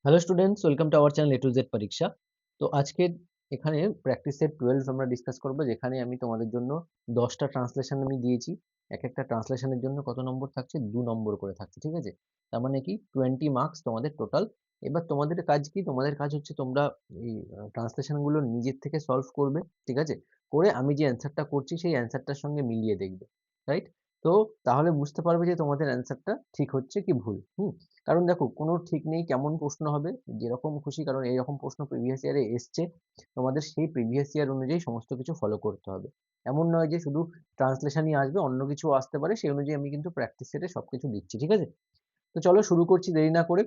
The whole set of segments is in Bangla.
Hello students, welcome to our channel A to Z পরীক্ষা। তো আজকে এখানে প্র্যাকটিস সেট 12 আমরা ডিসকাস করব, যেখানে আমি তোমাদের জন্য 10টা ট্রান্সলেশন আমি দিয়েছি। এক একটা ট্রান্সলেশনের জন্য কত নম্বর থাকছে? 2 নম্বর করে থাকছে, ঠিক আছে? তার মানে কি 20 মার্কস তোমাদের টোটাল। এবার তোমাদের কাজ কি? তোমাদের কাজ হচ্ছে তোমরা এই ট্রান্সলেশন গুলো নিজের থেকে সলভ করবে, ঠিক আছে? করে আমি যে অ্যান্সারটা করছি সেই অ্যান্সারটার সঙ্গে মিলিয়ে দেখবে, রাইট? তো তাহলে বুঝতে পারবে যে তোমাদের অ্যান্সারটা ঠিক হচ্ছে কি ভুল। কারণ দেখো, কোনো ঠিক নেই কেমন প্রশ্ন হবে, যেরকম খুশি, কারণ এইরকম প্রশ্ন প্রিভিয়াস ইয়ারে এসছে। তোমাদের সেই প্রিভিয়াস ইয়ার অনুযায়ী সমস্ত কিছু ফলো করতে হবে। এমন নয় যে শুধু ট্রান্সলেশনই আসবে, অন্য কিছু আসতে পারে, সেই অনুযায়ী আমি কিন্তু প্র্যাকটিস সেটে সবকিছু দিচ্ছি, ঠিক আছে? তো চলো শুরু করছি দেরি না করে।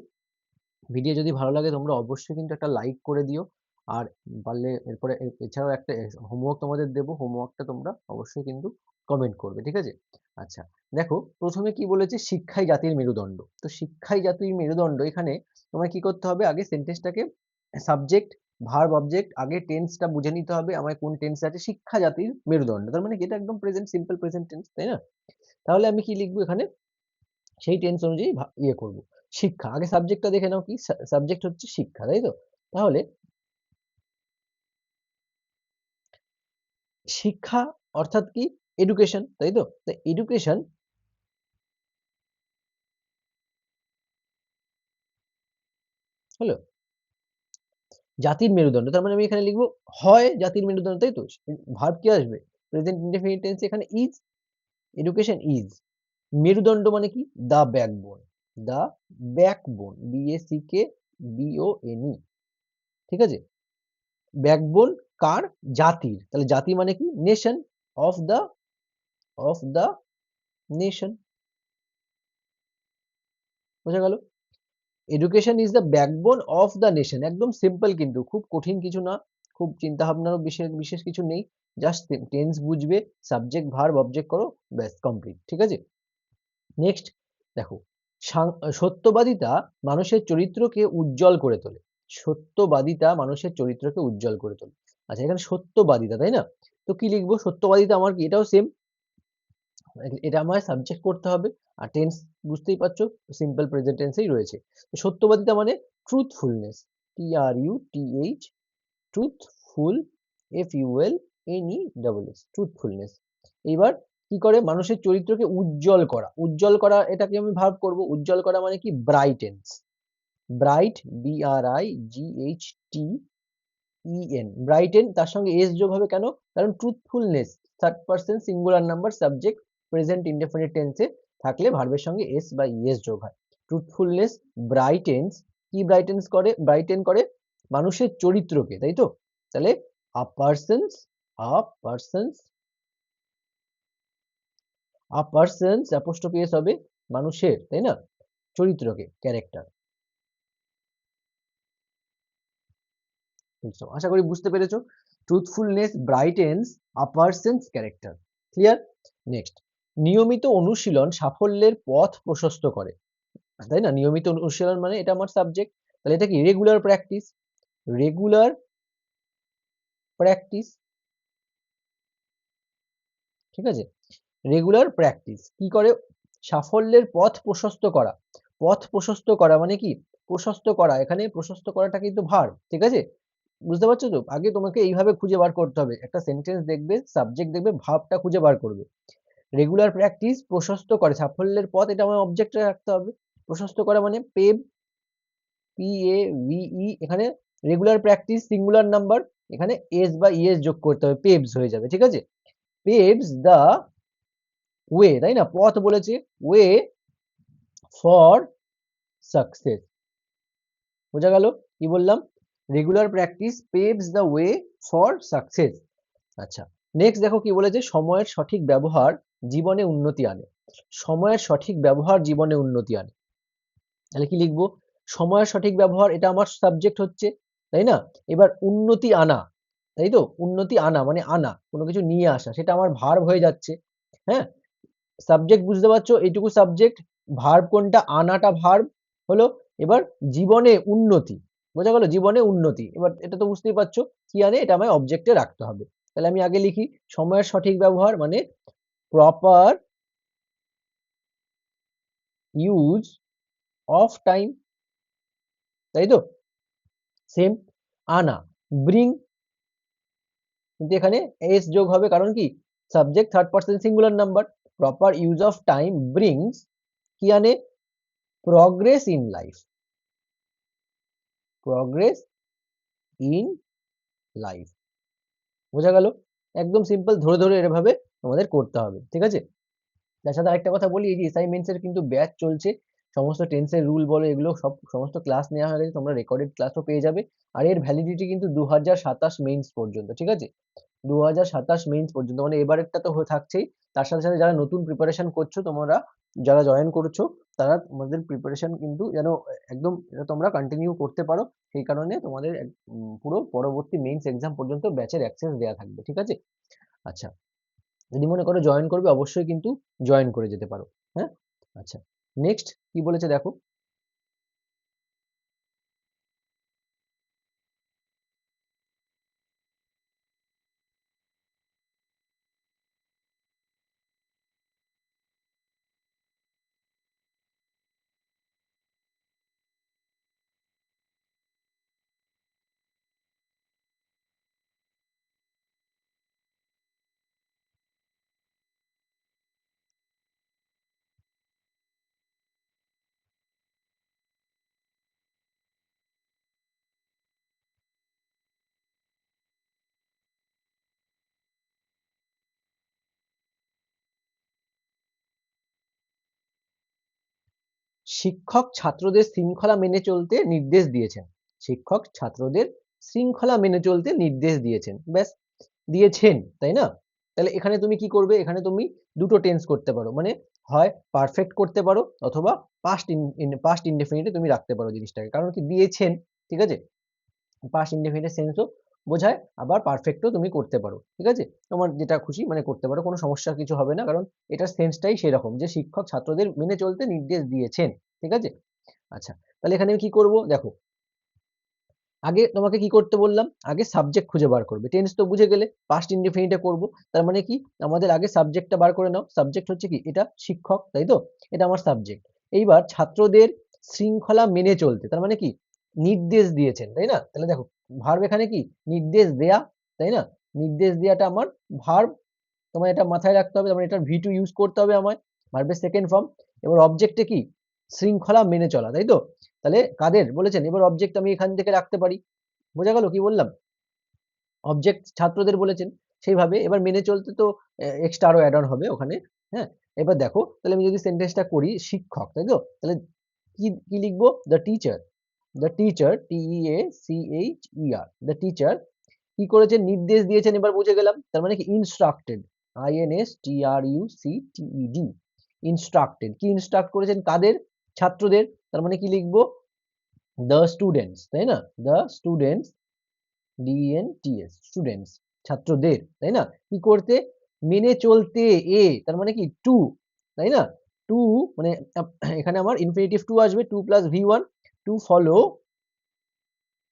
ভিডিও যদি ভালো লাগে তোমরা অবশ্যই কিন্তু একটা লাইক করে দিও। আর পারলে এরপরে এছাড়াও একটা হোমওয়ার্ক তোমাদের দেবো, হোমওয়ার্কটা তোমরা অবশ্যই কিন্তু কমেন্ট করবে, ঠিক আছে? আচ্ছা, দেখো প্রথমে কি বলেছে, শিক্ষাই জাতির মেরুদণ্ড। তো শিক্ষাই জাতির মেরুদণ্ড, এখানে তোমায় কি করতে হবে? আগে সেন্টেন্সটাকে সাবজেক্ট ভার্ব অবজেক্ট আগে টেন্সটা বুঝে নিতে হবে, আমার কোন টেন্স আছে। শিক্ষা জাতির মেরুদণ্ড, তার মানে কি এটা একদম প্রেজেন্ট, সিম্পল প্রেজেন্ট টেন্স, তাই না? তাহলে আমি কি লিখবো এখানে? সেই টেন্স অনুযায়ী ইয়ে করব। শিক্ষা, আগে সাবজেক্টটা দেখে নাও, কি সাবজেক্ট হচ্ছে শিক্ষা, তাই তো? তাহলে শিক্ষা অর্থাৎ কি? এডুকেশন, তাই তো? এডুকেশন হলো জাতির মেরুদণ্ড, তার মানে আমি এখানে লিখবো হয় জাতির মেরুদণ্ড, তাই তো? ভার্ব কি আসবে? প্রেজেন্ট ইনডেফিনিট টেন্সে এখানে ইজ, এডুকেশন ইজ। মেরুদণ্ড মানে কি? The backbone, the backbone, BACKBONE, ঠিক আছে? ব্যাকবোন কার? জাতির। তাহলে জাতি মানে কি? Nation, of the, of the nation. বোঝা গেল? Education is the backbone of the nation, একদম সিম্পল, কিন্তু খুব কঠিন কিছু না, খুব চিন্তা ভাবনারও বিশেষ বিশেষ কিছু নেই। জাস্ট টেন্স বুঝবে, সাবজেক্ট ভার্ব অবজেক্ট করো, ব্যাস কমপ্লিট, ঠিক আছে? নেক্সট দেখো, সত্যবাদিতা মানুষের চরিত্রকে উজ্জ্বল করে তোলে। সত্যবাদিতা মানুষের চরিত্রকে উজ্জ্বল করে তোলে। আচ্ছা, এখানে সত্যবাদিতা, তাই না? তো কি লিখবো? সত্যবাদিতা আমার কি? এটাও সেম, এটা আমার সাবজেক্ট করতে হবে। আর টেন্স বুঝতেই পারছো, সিম্পল প্রেজেন্ট টেন্সেই রয়েছে। তো সত্যবাদিতা মানে truthfulness, TRUTH, truthful, FULNESS, truthfulness. এইবার কি করে? মানুষের চরিত্রকে উজ্জ্বল করা, উজ্জ্বল করা এটাকে আমি ভার্ব করব। উজ্জ্বল করা মানে কি? ব্রাইটেন্স, ব্রাইট, BRIGHTEN, ব্রাইটেন, তার সঙ্গে এস যোগ হবে কেন? কারণ truthfulness third person singular number, subject present indefinite টেন্সে থাকলে ভার্বের সঙ্গে এস বা ইএস যোগ হয়। ট্রুথফুলনেস ব্রাইটেন্স, কি ব্রাইটেন্স করে? ব্রাইটেন করে মানুষের চরিত্রকে, তাই তো? তাহলে আ পারসনস, আ পারসনস, আ পারসনস অ্যাপোস্ট্রোফি এস হবে মানুষের, তাই না? চরিত্রকে, ক্যারেক্টার। আশা করি বুঝতে পেরেছো। ট্রুথফুলনেস ব্রাইটেন্স আ পারসনস ক্যারেক্টার। ক্লিয়ার? নেক্সট, নিয়মিত অনুশীলন সাফল্যের পথ প্রশস্ত করে, তাই না? নিয়মিত অনুশীলন মানে এটা আমার সাবজেক্ট। তাহলে এটা কি? রেগুলার প্র্যাকটিস, রেগুলার প্র্যাকটিস, ঠিক আছে? রেগুলার প্র্যাকটিস কি করে? সাফল্যের পথ প্রশস্ত করা। পথ প্রশস্ত করা মানে কি? প্রশস্ত করা, এখানে প্রশস্ত করাটা কিন্তু ভার্ব, ঠিক আছে? বুঝতে পারছো তো? আগে তোমাকে এইভাবে খুঁজে বার করতে হবে, একটা সেন্টেন্স দেখবে, সাবজেক্ট দেখবে, ভার্বটা খুঁজে বার করবে। রেগুলার প্র্যাকটিস প্রশস্ত করে সাফল্যের পথ, এটা আমার অবজেক্টে রাখতে হবে। প্রশস্ত করা মানে পেভ, PAVE, এখানে রেগুলার প্র্যাকটিস সিঙ্গুলার নাম্বার, এখানে এস বা ইএস যোগ করতে হবে, পেভস হয়ে যাবে, ঠিক আছে? পেভস দা ওয়ে, তাই না? পথ বলেছে, ওয়ে ফর সাকসেস। বোঝা গেল কি বললাম? Regular practice paves the way for success. আচ্ছা, নেক্সট দেখো কি বলেছে, সময়ের সঠিক ব্যবহার জীবনে উন্নতি আনে। সময়ের সঠিক ব্যবহার জীবনে উন্নতি আনে। তাহলে কি লিখবো? সময়ের সঠিক ব্যবহার, এটা আমার সাবজেক্ট হচ্ছে, তাই না? এবার উন্নতি আনা, তাই তো? উন্নতি আনা মানে আনা, কোনো কিছু নিয়ে আসা, সেটা আমার ভার্ব হয়ে যাচ্ছে। হ্যাঁ, সাবজেক্ট বুঝতে পারছো? এইটুকু সাবজেক্ট, ভার্ব কোনটা? আনাটা ভার্ব হলো। এবার জীবনে উন্নতি, বোঝা গেল? জীবনে উন্নতি, এবার এটা তো বুঝতেই পারছো কি আনে, এটা আমায় অবজেক্টে রাখতে হবে। তাহলে আমি আগে লিখি সময়ের সঠিক ব্যবহার মানে প্রপার ইউজ অফ টাইম, তাই তো? সেম আনা, ব্রিং, কিন্তু এখানে এস যোগ হবে, কারণ কি subject third person singular number. Proper use of time brings কি আনে, progress in life, progress in life. বোঝা গেল? একদম সিম্পল, ধরে ধরে এভাবে আমাদের করতে হবে, ঠিক আছে? তার সাথে আরেকটা কথা বলি, এই যে অ্যাসাইনমেন্টস এর কিন্তু ব্যাচ চলছে, সমস্ত টেন্সের রুল বলো এগুলো সব সমস্ত ক্লাস নেওয়া হয়ে গেছে, তোমরা রেকর্ডেড ক্লাসও পেয়ে যাবে। আর এর ভ্যালিডিটি কিন্তু 2027 মেইনস পর্যন্ত, ঠিক আছে? 2027 মেইনস পর্যন্ত, মানে এবারেরটা তো থাকছেই, তার সাথে সাথে যারা নতুন প্রিপারেশন করছো তোমরা, যারা জয়েন করছো, তারা তোমাদের প্রিপারেশন কিন্তু যেন একদম এটা তোমরা কন্টিনিউ করতে পারো, সেই কারণে তোমাদের পুরো পরবর্তী মেইনস এক্সাম পর্যন্ত ব্যাচের অ্যাক্সেস দেওয়া থাকবে, ঠিক আছে? আচ্ছা, যদি মনে করো জয়েন করবে, অবশ্যই কিন্তু জয়েন করে যেতে পারো। হ্যাঁ, আচ্ছা, নেক্সট কি বলেছে দেখো। শিক্ষক ছাত্রদের শৃঙ্খলা মেনে চলতে নির্দেশ দিয়েছেন। শিক্ষক ছাত্রদের শৃঙ্খলা মেনে চলতে নির্দেশ দিয়েছেন, ব্যাস, দিয়েছেন, তাই না? তাহলে এখানে তুমি কি করবে, এখানে তুমি দুটো টেন্স করতে পারো, মানে হয় পারফেক্ট করতে পারো অথবা পাস্ট ইনডেফিনিটে তুমি রাখতে পারো জিনিসটাকে, কারণ কি দিয়েছেন, ঠিক আছে? পাস্ট ইনডেফিনিট সেন্সও বোঝায়, আবার পারফেক্টও তুমি করতে পারো, ঠিক আছে? তোমার যেটা খুশি মানে করতে পারো, কোনো সমস্যা কিছু হবে না, কারণ এটার সেন্সটাই সেরকম যে শিক্ষক ছাত্রদের মেনে চলতে নির্দেশ দিয়েছেন, ঠিক আছে? আচ্ছা, তাহলে এখানে আমি কি করব দেখো, আগে তোমাকে কি করতে বললাম, আগে সাবজেক্ট খুঁজে বার করবে, টেন্স তো বুঝে গেলে, পাস্ট ইনডেফিনিটে করব, তার মানে কি আমাদের আগে সাবজেক্টটা বার করে নাও, সাবজেক্ট হচ্ছে কি, এটা শিক্ষক, তাই তো? এটা আমার সাবজেক্ট। এইবার ছাত্রদের শৃঙ্খলা মেনে চলতে, তার মানে কি নির্দেশ দিয়েছেন, তাই না? তাহলে দেখো ভার্ব এখানে কি নির্দেশ দেয়া, তাই না? নির্দেশ দেয়াটা আমার ভার্ব, তোমার এটা মাথায় রাখতে হবে, মানে এটার ভি টু ইউজ করতে হবে আমায়, ভার্বের সেকেন্ড ফর্ম। এবার অবজেক্টে কি শৃঙ্খলা মেনে চলা, তাই তো? তাহলে কাদের বলেছেন, এবার অবজেক্ট আমি এখান থেকে রাখতে পারি, বোঝা গেল কি বললাম? অবজেক্ট ছাত্রদের বলেছেন, সেইভাবে এবার মেনে চলতে তো এক্সট্রা আরো অ্যাড অন হবে ওখানে। হ্যাঁ, এবার দেখো তাহলে আমি যদি সেন্টেন্সটা করি শিক্ষক, তাই তো? তাহলে কি কি লিখবো, the teacher, the teacher, TEACHER, the teacher কি করেছেন, নির্দেশ দিয়েছেন, এবার বুঝে গেলাম, তার মানে কি ইনস্ট্রাক্টেড, INSTRUCTED, ইনস্ট্রাক্টেড, কি ইনস্ট্রাক্ট করেছেন কাদের, ছাত্রদের, তার মানে কি লিখবো, দ্য স্টুডেন্টস, তাই না? দ্য স্টুডেন্টস, DENTS, স্টুডেন্টস, ছাত্রদের, তাই না? কি করতে, মেনে চলতে, তার মানে কি টু, তাই না? টু মানে এখানে আমার ইনফিনিটিভ টু আসবে, to plus V1, to follow,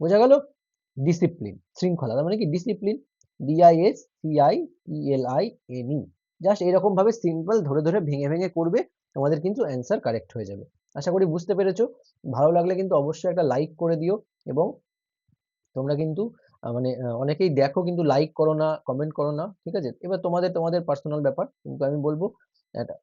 বোঝা গেল, ডিসিপ্লিন, শৃঙ্খলা, তার মানে কি ডিসিপ্লিন, DISCIPLINE, জাস্ট এরকম ভাবে সিম্পল ধরে ধরে ভেঙে ভেঙে করবে, তোমাদের কিন্তু অ্যান্সার কারেক্ট হয়ে যাবে। আশা করি বুঝতে পেরেছো। ভালো লাগলে কিন্তু অবশ্যই একটা লাইক করে দিও, এবং তোমরা কিন্তু মানে অনেকেই দেখো কিন্তু লাইক করো না, কমেন্ট করো না, ঠিক আছে? এবার তোমাদের তোমাদের পার্সোনাল ব্যাপার, কিন্তু আমি বলবো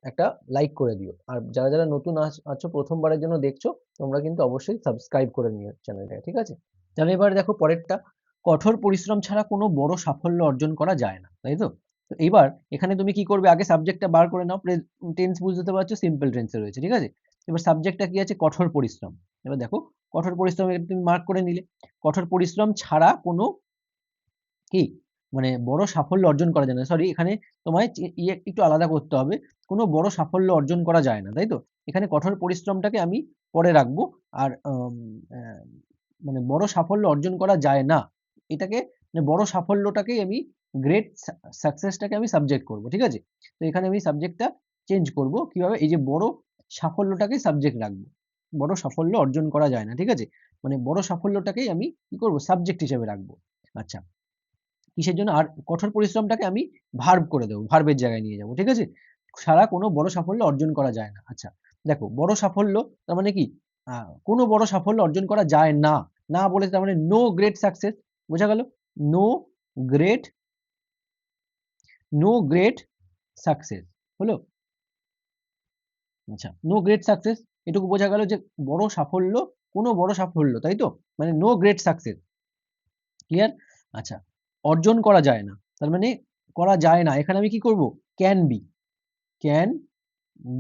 একটা লাইক করে দিও। আর যারা যারা নতুন আছো, প্রথমবারের জন্য দেখছো, তোমরা কিন্তু অবশ্যই সাবস্ক্রাইব করে নিও চ্যানেলটা, ঠিক আছে? তাহলে এবার দেখো পরেরটা, কঠোর পরিশ্রম ছাড়া কোনো বড় সাফল্য অর্জন করা যায় না, তাই তো? তো এইবার এখানে তুমি কি করবে, আগে সাবজেক্টটা বার করে নাও, টেন্স বুঝতে পারছো, সিম্পল টেন্সে রয়েছে, ঠিক আছে? এবার সাবজেক্টটা কি আছে, কঠোর পরিশ্রম। এবার দেখো কঠোর পরিশ্রম, এটা তুমি মার্ক করে নিলে, কঠোর পরিশ্রম ছাড়া কোনো কি মানে বড় সাফল্য অর্জন করা যায় না, সরি এখানে তোমায় একটু আলাদা করতে হবে, কোনো বড় সাফল্য অর্জন করা যায় না, তাই তো? এখানে কঠোর পরিশ্রমটাকে আমি পরে রাখবো, আর মানে বড় সাফল্য অর্জন করা যায় না, এটাকে মানে বড় সাফল্যটাকেই আমি গ্রেট সাকসেসটাকে আমি সাবজেক্ট করব, ঠিক আছে? তো এখানে আমি সাবজেক্টটা চেঞ্জ করব কিভাবে, এই যে বড় সাফল্যটাকে সাবজেক্ট রাখবো, বড় সাফল্য অর্জন করা যায় না, ঠিক আছে? মানে বড় সাফল্যটাকেই আমি কি করব, সাবজেক্ট হিসেবে রাখবো। আচ্ছা, কিসের জন্য, আর কঠোর পরিশ্রমটাকে আমি ভার্ব করে দেবো, ভার্বের জায়গায় নিয়ে যাবো, ঠিক আছে? সারা কোনো বড় সাফল্য অর্জন করা যায় না। আচ্ছা, দেখো বড় সাফল্য তার মানে কি, কোনো বড় সাফল্য অর্জন করা যায় না, না বলে তার মানে নো গ্রেট সাকসেস, বোঝা গেল? নো গ্রেট সাকসেস হলো। আচ্ছা, নো গ্রেট সাকসেস, এটুকু বোঝা গেল যে বড় সাফল্য, কোনো বড় সাফল্য, তাই তো, মানে নো গ্রেট সাকসেস, ক্লিয়ার? আচ্ছা, অর্জন করা যায় না, তার মানে করা যায় না, এখানে আমি কি করব, can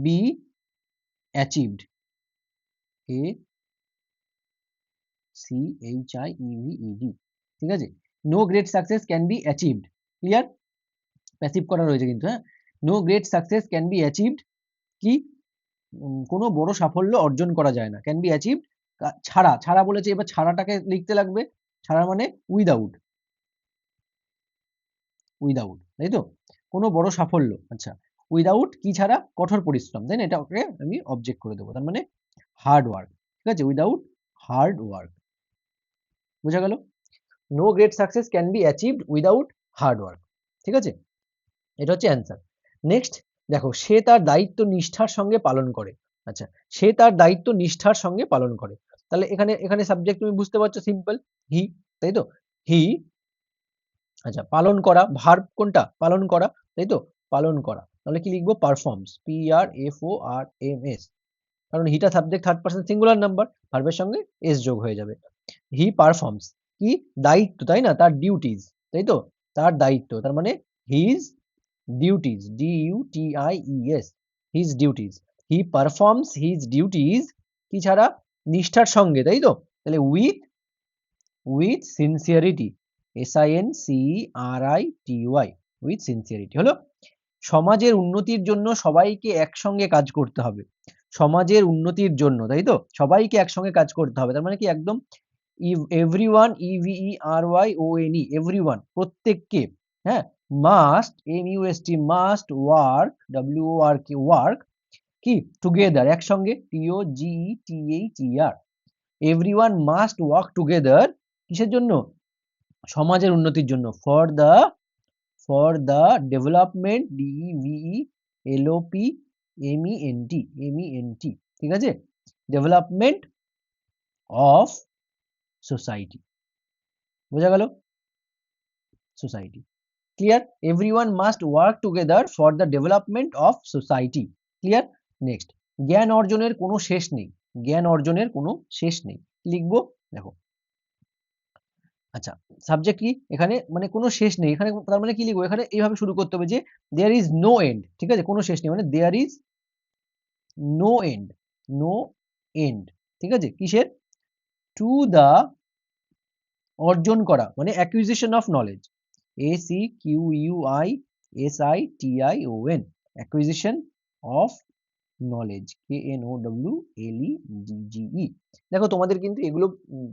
be achieved, A C H I E D, ঠিক আছে? No great success can be achieved, clear? Passive করা রয়েছে কিন্তু, হ্যাঁ, no great success can be achieved, কি কোনো বড় সাফল্য অর্জন করা যায় না, ক্যান বি অ্যাচিভড ছাড়া, ছাড়া বলেছে, এবার ছাড়াটাকে লিখতে লাগবে, ছাড়া মানে উইদাউট, তাই তো, কোনো বড় সাফল্য, আচ্ছা, উইদাউট কি ছাড়া, কঠোর পরিশ্রম, তাই না, এটা ওকে আমি অবজেক্ট করে দেবো, তার মানে হার্ড ওয়ার্ক, ঠিক আছে, উইদাউট হার্ড ওয়ার্ক, বোঝা গেল? No great success can be achieved without hard work, ঠিক আছে, এটা হচ্ছে অ্যান্সার। নেক্সট দেখো, সে তার দায়িত্ব নিষ্ঠার সঙ্গে পালন করে, আচ্ছা, সে তার দায়িত্ব নিষ্ঠার সঙ্গে পালন করে, তাহলে এখানে এখানে সাবজেক্ট তুমি বুঝতে পারছো, সিম্পল, হি, তাই তো, হি, আচ্ছা, পালন করা, ভার্ব কোনটা, পালন করা, তাই তো, পালন করা, তাহলে কি লিখবো, পারফর্মস, PRFORMS, কারণ হিটা subject third person singular number, ভার্বের সঙ্গে এস যোগ হয়ে যাবে, হি পারফর্মস, কি দায়িত্ব, তাই না, তার ডিউটিজ, তাই তো, তার দায়িত্ব, তার মানে his duties, DUTIES, his duties, he performs his duties, কি ছাড়া, নিষ্ঠার সঙ্গে, তাই তো, তাহলে with sincerity, SINCERITY, with sincerity হলো। সমাজের উন্নতির জন্য সবাইকে একসঙ্গে কাজ করতে হবে, সমাজের উন্নতির জন্য, তাই তো, সবাইকে একসঙ্গে কাজ করতে হবে, তার মানে কি একদম এভরিওয়ান, EVERYONE, এভরিওয়ান, প্রত্যেককে, হ্যাঁ, must, MUST, must work, WORK, work, কি টুগেদার, একসঙ্গে, TOGETHER, everyone must work together, কিসের জন্য, সমাজের উন্নতির জন্য, ফর দ্য ডেভেলপমেন্ট, DEVELOPMENT, ঠিক আছে, ডেভেলপমেন্ট অফ সোসাইটি, বোঝা গেল, society, clear, everyone must work together for the development of society, clear? Next, জ্ঞান অর্জনের কোনো শেষ নেই, জ্ঞান অর্জনের কোনো শেষ নেই, লিখবো, দেখো, আচ্ছা, সাবজেক্ট কি এখানে, মানে কোনো শেষ নেই, এখানে তার মানে কি লিখবো, এখানে এইভাবে শুরু করতে হবে যে দেয়ার ইজ নো এন্ড, ঠিক আছে, কোনো শেষ নেই, মানে there is no end, no end, ঠিক আছে, কিসের, টু দা, অর্জন করা, মানে acquisition of knowledge, ACQUISITION, acquisition of knowledge, KNOWLEDGE। দেখো, তোমাদের কিন্তু এগুলো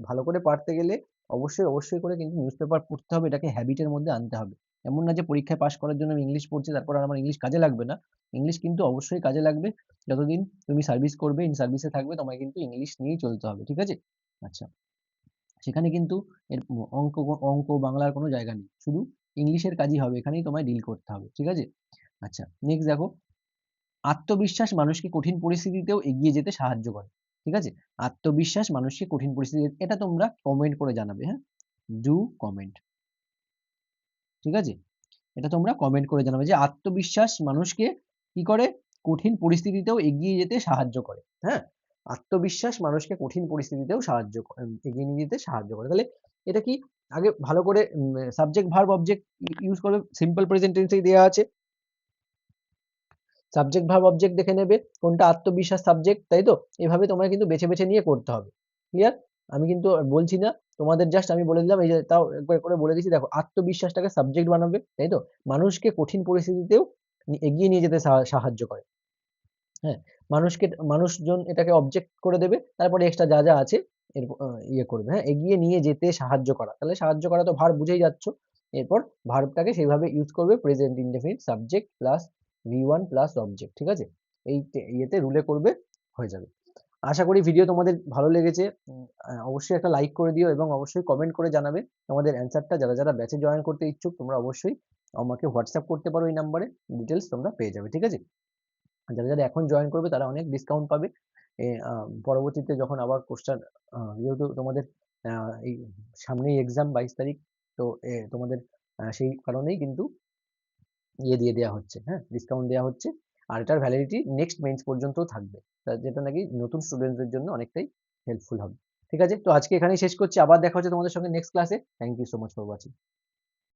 ভালো করে পারতে গেলে অবশ্যই করে কিন্তু নিউজ পেপার পড়তে হবে, এটাকে হ্যাবিটের মধ্যে আনতে হবে, এমন না যে পরীক্ষায় পাশ করার জন্য আমি ইংলিশ পড়ছি, তারপর আর আমার ইংলিশ কাজে লাগবে না, ইংলিশ কিন্তু অবশ্যই কাজে লাগবে, যতদিন তুমি সার্ভিস করবে, ইন সার্ভিসে থাকবে, তোমায় কিন্তু ইংলিশ নিয়েই চলতে হবে, ঠিক আছে? আচ্ছা, সেখানে কিন্তু এর অঙ্ক অঙ্ক বাংলার কোনো জায়গা নেই, শুধু ইংলিশের কাজই হবে, এখানেই তোমায় ডিল করতে হবে, ঠিক আছে? আচ্ছা, নেক্সট দেখো, আত্মবিশ্বাস মানুষকে কঠিন পরিস্থিতিতেও এগিয়ে যেতে সাহায্য করে, ঠিক আছে, আত্মবিশ্বাস মানুষকে কঠিন পরিস্থিতি, এটা তোমরা কমেন্ট করে জানাবে, হ্যাঁ, ডু কমেন্ট, ঠিক আছে, এটা তোমরা কমেন্ট করে জানাবে যে আত্মবিশ্বাস মানুষকে কি করে, কঠিন পরিস্থিতিতেও এগিয়ে যেতে সাহায্য করে, হ্যাঁ, আত্মবিশ্বাস মানুষকে কঠিন পরিস্থিতিতেও এগিয়ে নিয়ে যেতে সাহায্য করে, তাহলে এটা কি, আগে ভালো করে সাবজেক্ট ভার্ব অবজেক্ট ইউজ করবে, সিম্পল প্রেজেন্ট টেন্সেই দেওয়া আছে, সাবজেক্ট ভার্ব অবজেক্ট দেখে নেবে কোনটা আত্মবিশ্বাস সাবজেক্ট, তাই তো, এভাবে তোমার কিন্তু বেছে বেছে নিয়ে করতে হবে, ক্লিয়ার? আমি কিন্তু বলছি না, তোমাদের জাস্ট আমি বলে দিলাম, এই যে তাও একবার করে বলে দিচ্ছি, দেখো, আত্মবিশ্বাসটাকে সাবজেক্ট বানাবে, তাই তো, মানুষকে কঠিন পরিস্থিতিতেও এগিয়ে নিয়ে যেতে সাহায্য করে, হ্যাঁ, মানুষজন এটাকে অবজেক্ট করে দেবে, তারপরে এক্সট্রা যা যা আছে এর ইয়ে করবে, হ্যাঁ, এগিয়ে নিয়ে যেতে সাহায্য করা, তাহলে সাহায্য করা তো ভার্ব বুঝেই যাচ্ছ, এরপর ভার্বটাকে সেইভাবে ইউজ করবে, present indefinite subject plus V1 plus object, ঠিক আছে, এই ইয়েতে রুলে করবে, হয়ে যাবে। আশা করি ভিডিও তোমাদের ভালো লেগেছে, অবশ্যই একটা লাইক করে দিও এবং অবশ্যই কমেন্ট করে জানাবে তোমাদের অ্যান্সারটা, যারা যারা ব্যাচে জয়েন করতে ইচ্ছুক তোমরা অবশ্যই আমাকে হোয়াটসঅ্যাপ করতে পারো, এই নাম্বারে ডিটেলস তোমরা পেয়ে যাবে, ঠিক আছে, যারা যারা এখন জয়েন করবে তারা অনেক ডিসকাউন্ট পাবে, পরবর্তীতে যখন আবার কোর্সটা যেহেতু তোমাদের এই সামনেই এক্সাম 22 তারিখ, তো তোমাদের সেই কারণেই কিন্তু ইয়ে দিয়ে দেওয়া হচ্ছে, হ্যাঁ, ডিসকাউন্ট দেওয়া হচ্ছে। আর এটার ভ্যালিডিটি নেক্সট মেন্স পর্যন্ত থাকবে, যেটা নাকি নতুন স্টুডেন্টদের জন্য অনেকটাই হেল্পফুল হবে। ঠিক আছে, তো আজকে এখানেই শেষ করছি, আবার দেখা হচ্ছে তোমাদের সঙ্গে নেক্সট ক্লাসে। Thank you so much for watching.